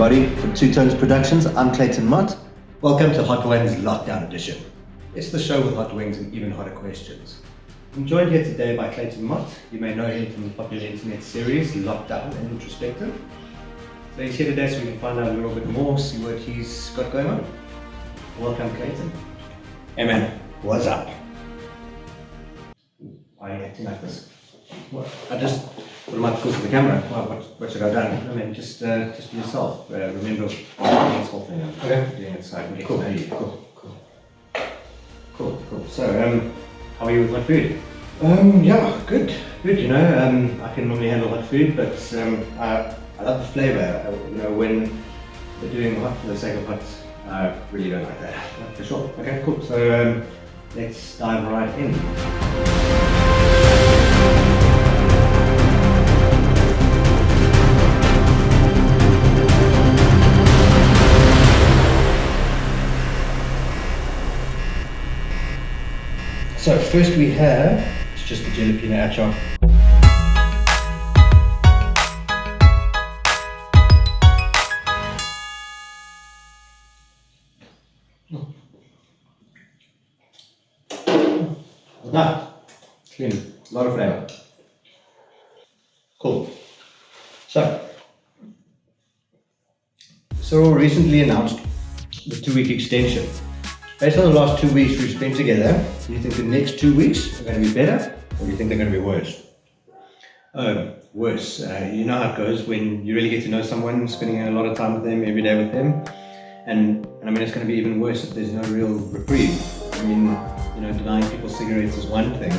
everybody. For Two Tones Productions, I'm Clayton Mott. Welcome to Hot Wings Lockdown Edition. It's the show with hot wings and even hotter questions. I'm joined here today by Clayton Mott. You may know him from the popular internet series Lockdown and Introspective. So he's here today so we can find out a little bit more, see what he's got going on. Welcome, Clayton. Hey man, what's up? Why are you acting like this? What? I just thought it might be cool for the camera. What should I have done? No man, just be yourself. Remember this whole thing. Okay. Doing it side with Cool. Cool. So, how are you with hot food? Yeah, good. Good, you know, I can normally handle hot food, but I love the flavour. You know, when they're doing hot for the sake of hot, I really don't like that. For sure. Okay, cool. So let's dive right in. So first we have, it's just the jalapeno achar. Well, clean, a lot of flavour. Cool. So, Cyril recently announced the 2-week extension. Based on the last 2 weeks we've spent together, do you think the next 2 weeks are going to be better, or do you think they're going to be worse? Worse. You know how it goes when you really get to know someone, spending a lot of time with them, every day with them, and I mean it's going to be even worse if there's no real reprieve. I mean, you know, denying people cigarettes is one thing.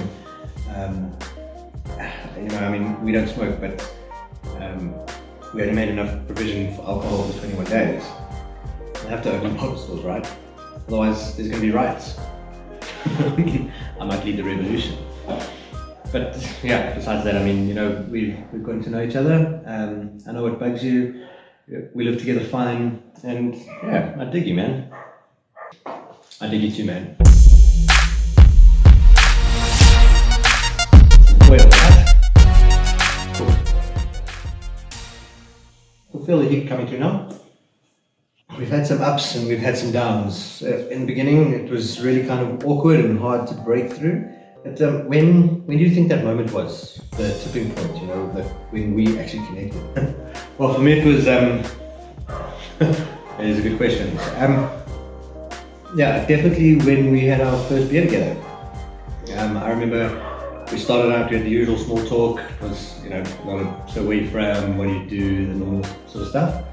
You know, I mean, we don't smoke, but we only made enough provision for alcohol for 21 days. I have to open bottle stores, right? Otherwise, there's going to be riots. I might lead the revolution. But yeah, besides that, I mean, you know, we've gotten to know each other. I know what bugs you. We live together fine. And yeah, I dig you, man. I dig you too, man. Well, right? Cool. We'll feel the heat coming through now. We've had some ups and we've had some downs. In the beginning, it was really kind of awkward and hard to break through. But when do you think that moment was? The tipping point, you know, when we actually connected? Well, for me it was, it is a good question. Yeah, definitely when we had our first beer together. I remember we started out with the usual small talk. It was, you know, a lot of, so where you from, what do you do, the normal sort of stuff.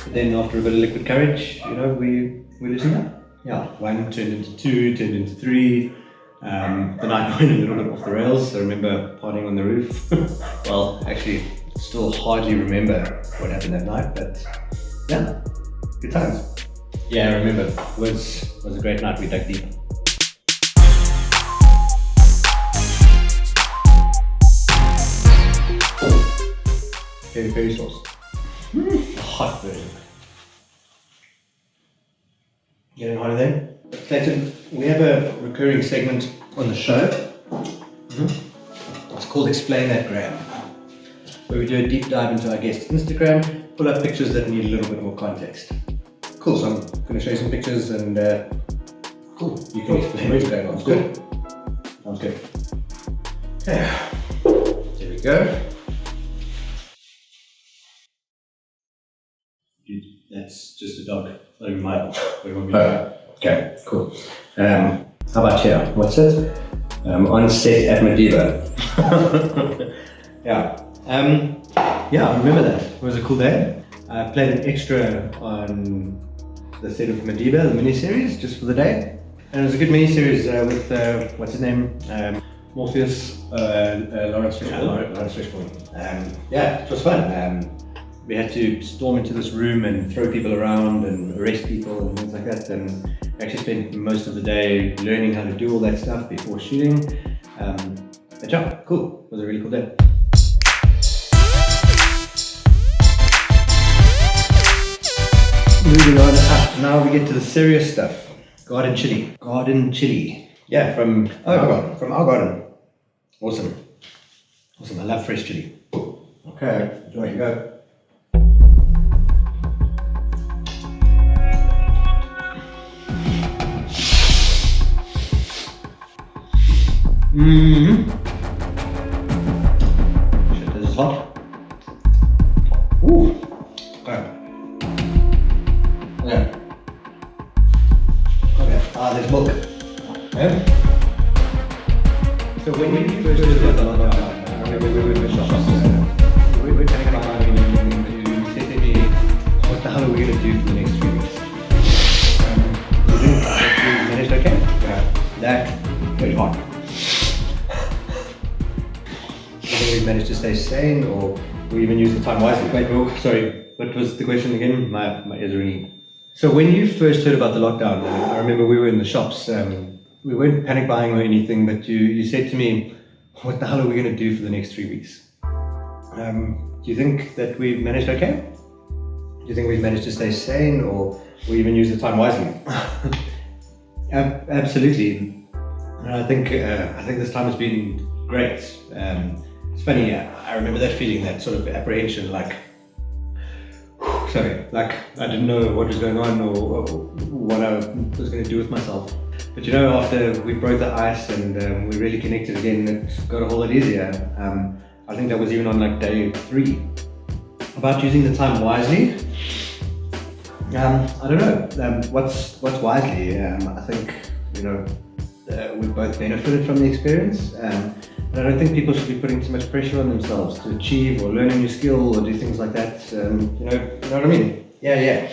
But then after a bit of liquid courage, you know, we loosened up. Yeah, 1 turned into 2, turned into 3. The night went a little bit off the rails. I remember partying on the roof. Well, actually, still hardly remember what happened that night, but yeah, good times. Yeah, I remember. It was a great night. We dug deep. Peri sauce. A hot version. Getting hotter then? Clayton, we have a recurring segment on the show. It's called Explain That Gram, where we do a deep dive into our guest's Instagram, pull up pictures that need a little bit more context. Cool, so I'm going to show you some pictures and cool, you can explain what's going on. Good. Sounds good. Okay, here we go. That's just a dog, not even mine. Okay, cool. How about here? What's it? On set at Madiba. Yeah. Yeah, I remember that. It was a cool day. I played an extra on the set of Madiba, the miniseries, just for the day. And it was a good miniseries with, what's his name? Morpheus, Lawrence Fishburne. Lawrence Fishburne. Yeah, it was fun. We had to storm into this room and throw people around and arrest people and things like that. And we actually spent most of the day learning how to do all that stuff before shooting. But yeah, cool. It was a really cool day. Moving on up, now we get to the serious stuff. Garden chili. Garden chili. Yeah, from our garden. From our garden. Awesome. Awesome. I love fresh chili. Okay, here you go. There's milk. Yeah? So when you first heard about the lockdown, I remember we were in the shops. We were panic buying and you said to me, what the hell are we going to do for the next 3 weeks? You managed okay? Yeah. That very hard. You think we managed to stay sane, or we even use the time wisely? Wait, oh, sorry, what was the question again? My ears are ringing. So when you first heard about the lockdown, I remember we were in the shops. We weren't panic buying or anything, but you said to me, what the hell are we going to do for the next 3 weeks? Do you think that we've managed okay? Do you think we've managed to stay sane, or we even use the time wisely? Absolutely. And I think this time has been great. It's funny, I remember that feeling, that sort of apprehension, like I didn't know what was going on or what I was going to do with myself. But you know, after we broke the ice and we really connected again, it got a whole lot easier. I think that was even on like day 3. About using the time wisely, I don't know. What's wisely? I think, you know, we've both benefited from the experience. But I don't think people should be putting too much pressure on themselves to achieve or learn a new skill or do things like that. You know what I mean? Yeah.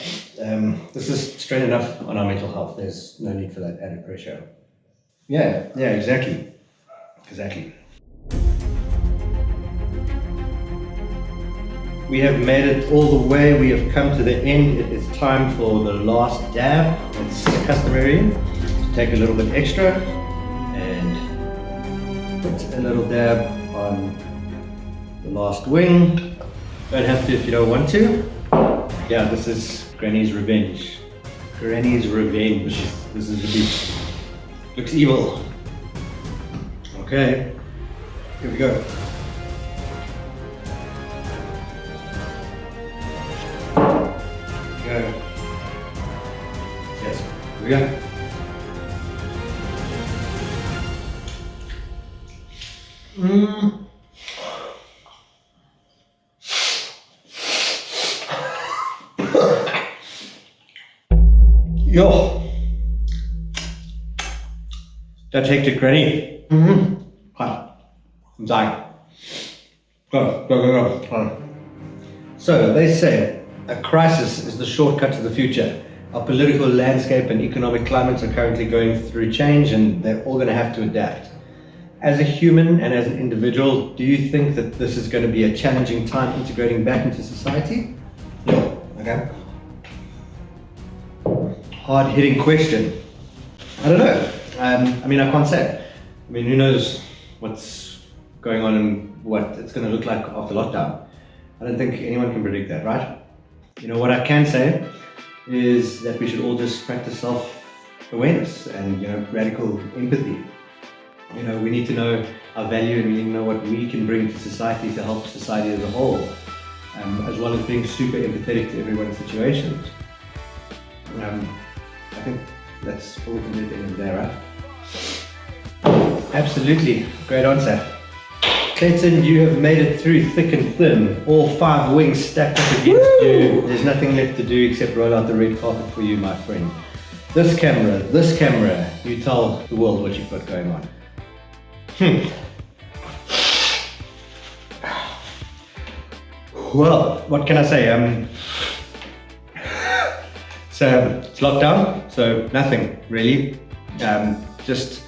This is straight enough on our mental health. There's no need for that added pressure. Yeah, exactly. We have made it all the way. We have come to the end. It is time for the last dab. It's customary to take a little bit extra and put a little dab on the last wing. Don't have to if you don't want to. Yeah, this is Granny's revenge. Granny's revenge. This is the beef. Looks evil. Okay, here we go. Yes, here we go. Yo, that hectic, Granny. Hi, I'm dying. Go. So they say a crisis is the shortcut to the future. Our political landscape and economic climates are currently going through change, and they're all going to have to adapt. As a human and as an individual, do you think that this is going to be a challenging time integrating back into society? No. Okay. Hard-hitting question. I don't know. I mean, I can't say. I mean, who knows what's going on and what it's going to look like after lockdown. I don't think anyone can predict that, right? You know, what I can say is that we should all just practice self-awareness and, you know, radical empathy. You know, we need to know our value and we need to know what we can bring to society to help society as a whole, as well as being super empathetic to everyone's situations. I think that's all we can do at the end of the day, right? Absolutely, great answer. Clayton, you have made it through thick and thin. All 5 wings stacked up against you. There's nothing left to do except roll out the red carpet for you, my friend. This camera, you tell the world what you've got going on. Well, what can I say? So it's lockdown, so nothing really. Just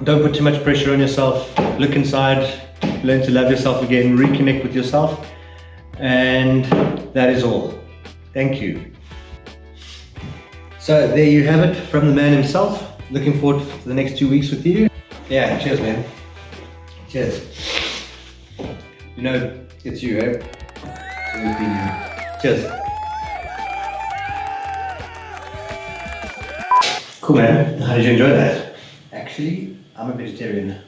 don't put too much pressure on yourself. Look inside, learn to love yourself again, reconnect with yourself, and that is all. Thank you. So there you have it from the man himself. Looking forward to the next 2 weeks with you. Yeah, cheers, man. Cheers. You know, it's you, eh? It's always been you. Cheers. Cool, man. How did you enjoy that? Actually, I'm a vegetarian.